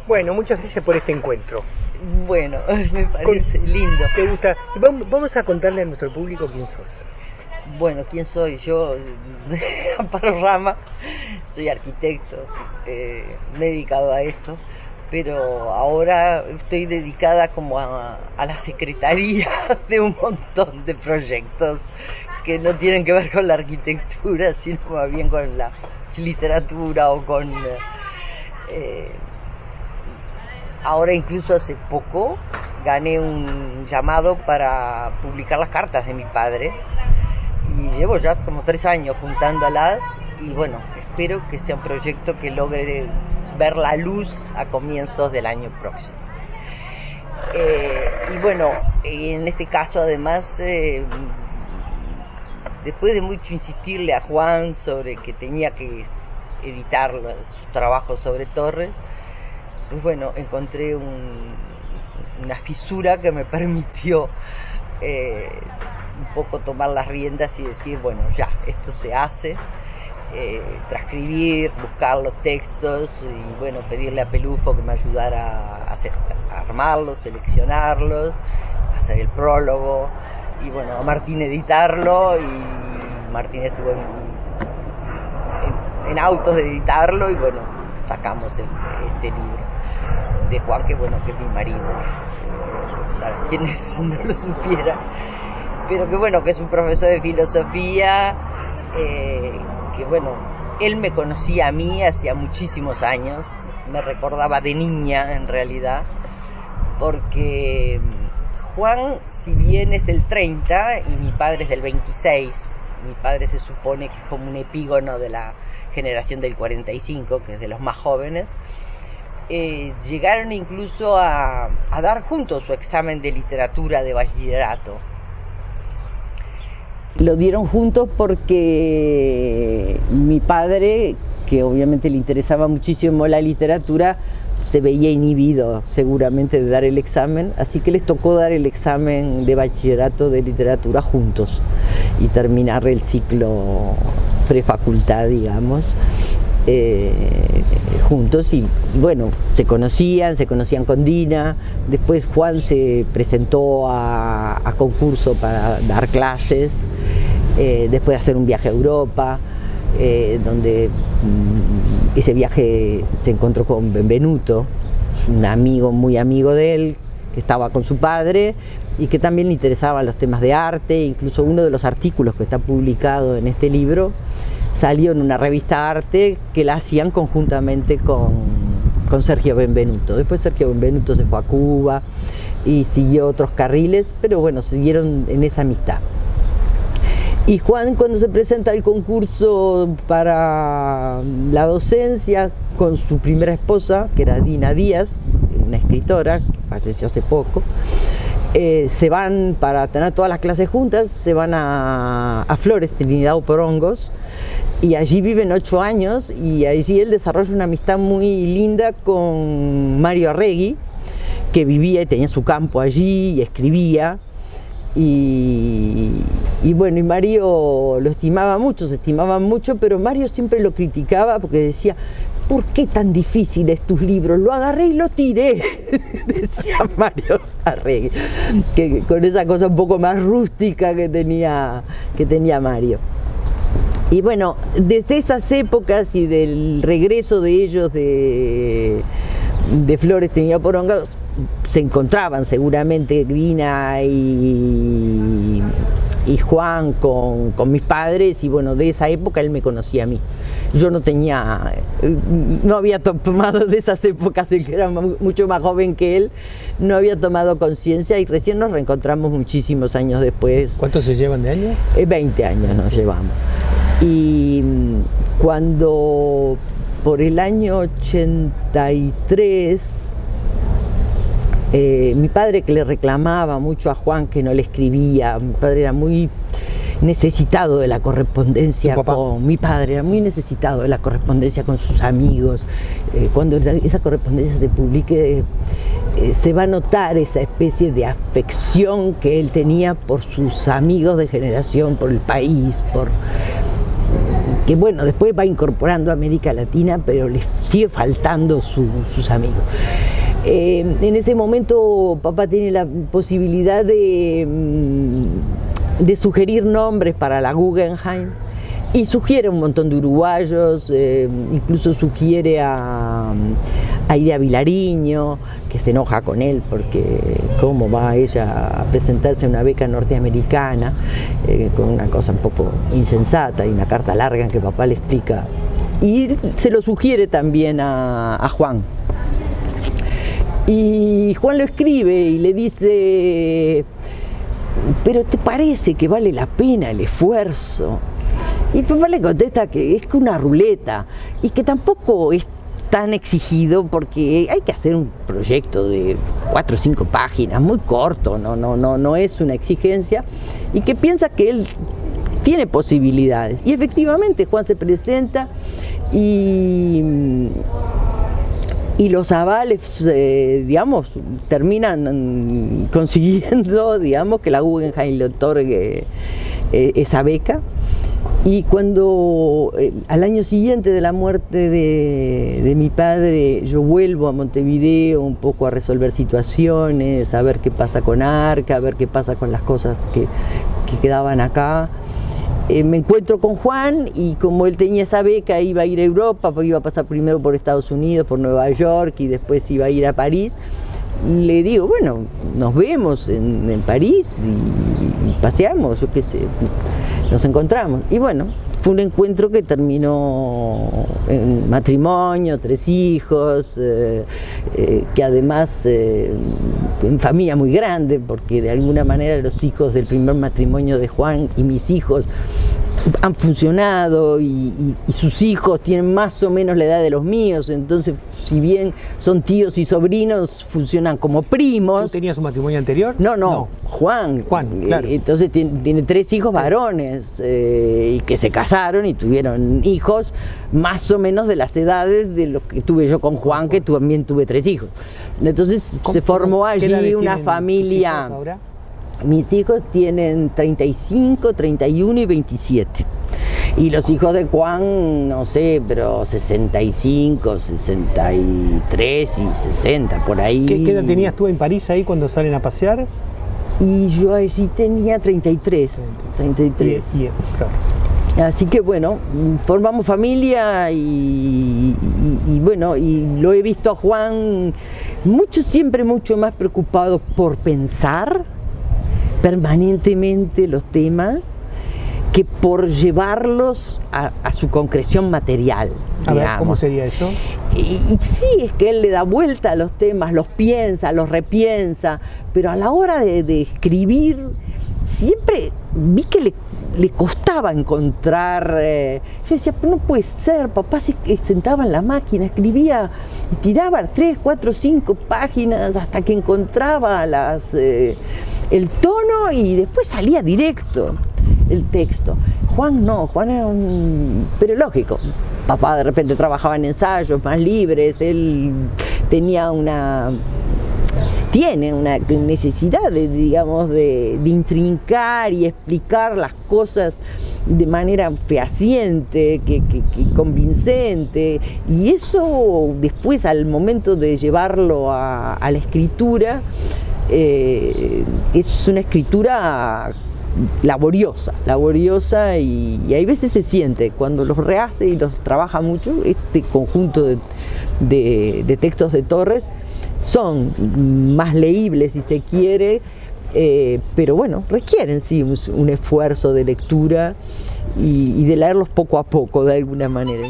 Bueno, muchas gracias por este encuentro. Bueno, me parece lindo. ¿Te gusta? Vamos a contarle a nuestro público quién sos. Bueno, ¿quién soy? Yo, Amparo Rama, soy arquitecto, me he dedicado a eso, pero ahora estoy dedicada como a la secretaría de un montón de proyectos que no tienen que ver con la arquitectura, sino más bien con la literatura o con... Ahora incluso hace poco gané un llamado para publicar las cartas de mi padre y llevo ya como 3 años juntándolas y bueno, espero que sea un proyecto que logre ver la luz a comienzos del año próximo. Y bueno, en este caso además, después de mucho insistirle a Juan sobre que tenía que editar su trabajo sobre Torres, pues bueno, encontré una fisura que me permitió un poco tomar las riendas y decir, bueno, ya, esto se hace, transcribir, buscar los textos y bueno, pedirle a Pelufo que me ayudara a armarlos, seleccionarlos, hacer el prólogo y bueno, a Martín editarlo y Martín estuvo en autos de editarlo y bueno, sacamos este libro de Juan, que bueno, que es mi marido, para quienes no lo supieran, pero que bueno, que es un profesor de filosofía, que bueno, él me conocía a mí hacía muchísimos años, me recordaba de niña en realidad, porque Juan, si bien es del 30 y mi padre es del 26, mi padre se supone que es como un epígono de la generación del 45, que es de los más jóvenes, llegaron incluso a dar juntos su examen de literatura de bachillerato. Lo dieron juntos porque mi padre, que obviamente le interesaba muchísimo la literatura, se veía inhibido seguramente de dar el examen, así que les tocó dar el examen de bachillerato de literatura juntos y terminar el ciclo prefacultad, digamos, juntos y bueno, se conocían con Dina, después Juan se presentó a concurso para dar clases, después de hacer un viaje a Europa, donde ese viaje se encontró con Benvenuto, un amigo, muy amigo de él, que estaba con su padre y que también le interesaban los temas de arte. Incluso uno de los artículos que está publicado en este libro salió en una revista Arte que la hacían conjuntamente con Sergio Benvenuto. Después Sergio Benvenuto se fue a Cuba y siguió otros carriles, pero bueno, siguieron en esa amistad. Y Juan, cuando se presenta al concurso para la docencia con su primera esposa, que era Dina Díaz, una escritora que falleció hace poco, se van para tener todas las clases juntas, se van a Flores, Trinidad o Porongos, y allí viven 8 años y allí él desarrolla una amistad muy linda con Mario Arregui, que vivía y tenía su campo allí y escribía. Y bueno, y Mario lo estimaba mucho, se estimaban mucho, pero Mario siempre lo criticaba porque decía, ¿por qué tan difíciles tus libros? Lo agarré y lo tiré, decía Mario Arregui, que con esa cosa un poco más rústica que tenía Mario. Y bueno, desde esas épocas y del regreso de ellos de Flores, Trinidad Poronga, se encontraban seguramente Dina y Juan con mis padres y bueno, de esa época él me conocía a mí. Yo no había tomado de esas épocas, él que era mucho más joven que él, no había tomado conciencia y recién nos reencontramos muchísimos años después. ¿Cuántos se llevan de años? 20 años nos llevamos. Y cuando por el año 83, mi padre, que le reclamaba mucho a Juan que no le escribía, mi padre era muy necesitado de la correspondencia con mi padre, era muy necesitado de la correspondencia con sus amigos. Cuando esa correspondencia se publique, se va a notar esa especie de afección que él tenía por sus amigos de generación, por el país, que bueno, después va incorporando a América Latina, pero le sigue faltando sus amigos. En ese momento papá tiene la posibilidad de sugerir nombres para la Guggenheim y sugiere un montón de uruguayos, incluso sugiere a Idea Vilariño, que se enoja con él porque cómo va ella a presentarse a una beca norteamericana, con una cosa un poco insensata y una carta larga en que papá le explica. Y se lo sugiere también a Juan. Y Juan lo escribe y le dice, pero ¿te parece que vale la pena el esfuerzo? Y papá le contesta que es una ruleta y que tampoco es tan exigido porque hay que hacer un proyecto de 4 o 5 páginas, muy corto, no es una exigencia, y que piensa que él tiene posibilidades. Y efectivamente Juan se presenta y los avales, digamos, terminan consiguiendo, digamos, que la Guggenheim le otorgue esa beca. Y cuando al año siguiente de la muerte de mi padre, yo vuelvo a Montevideo un poco a resolver situaciones, a ver qué pasa con Arca, a ver qué pasa con las cosas que quedaban acá. Me encuentro con Juan y como él tenía esa beca iba a ir a Europa, porque iba a pasar primero por Estados Unidos, por Nueva York y después iba a ir a París. Le digo, bueno, nos vemos en París y paseamos, yo qué sé, nos encontramos. Y bueno, fue un encuentro que terminó en matrimonio, 3 hijos, que además en familia muy grande, porque de alguna manera los hijos del primer matrimonio de Juan y mis hijos han funcionado y sus hijos tienen más o menos la edad de los míos, entonces si bien son tíos y sobrinos, funcionan como primos. ¿Tú tenías un matrimonio anterior? No. Juan, claro. Entonces tiene 3 hijos varones y que se casaron y tuvieron hijos más o menos de las edades de los que tuve yo con Juan, que también tuve 3 hijos. Entonces se formó allí una familia. Mis hijos tienen 35, 31 y 27. Y los hijos de Juan, no sé, pero 65, 63 y 60, por ahí. ¿Qué edad tenías tú en París ahí cuando salen a pasear? Y yo allí tenía 33. Claro. Así que bueno, formamos familia y bueno, y lo he visto a Juan siempre mucho más preocupado por pensar permanentemente los temas que por llevarlos a su concreción material. A ver, ¿cómo sería eso? Y sí, es que él le da vuelta a los temas, los piensa, los repiensa, pero a la hora de escribir siempre vi que le costaba encontrar. Yo decía, pero no puede ser, papá se sentaba en la máquina, escribía y tiraba 3, 4, 5 páginas hasta que encontraba el tono y después salía directo el texto. Juan no, Juan era pero lógico, papá de repente trabajaba en ensayos más libres, él tiene una necesidad de intrincar y explicar las cosas de manera fehaciente, que convincente, y eso después al momento de llevarlo a la escritura es una escritura laboriosa y hay veces se siente cuando los rehace y los trabaja mucho. Este conjunto de textos de Torres son más leíbles si se quiere, pero bueno, requieren sí un esfuerzo de lectura y de leerlos poco a poco de alguna manera.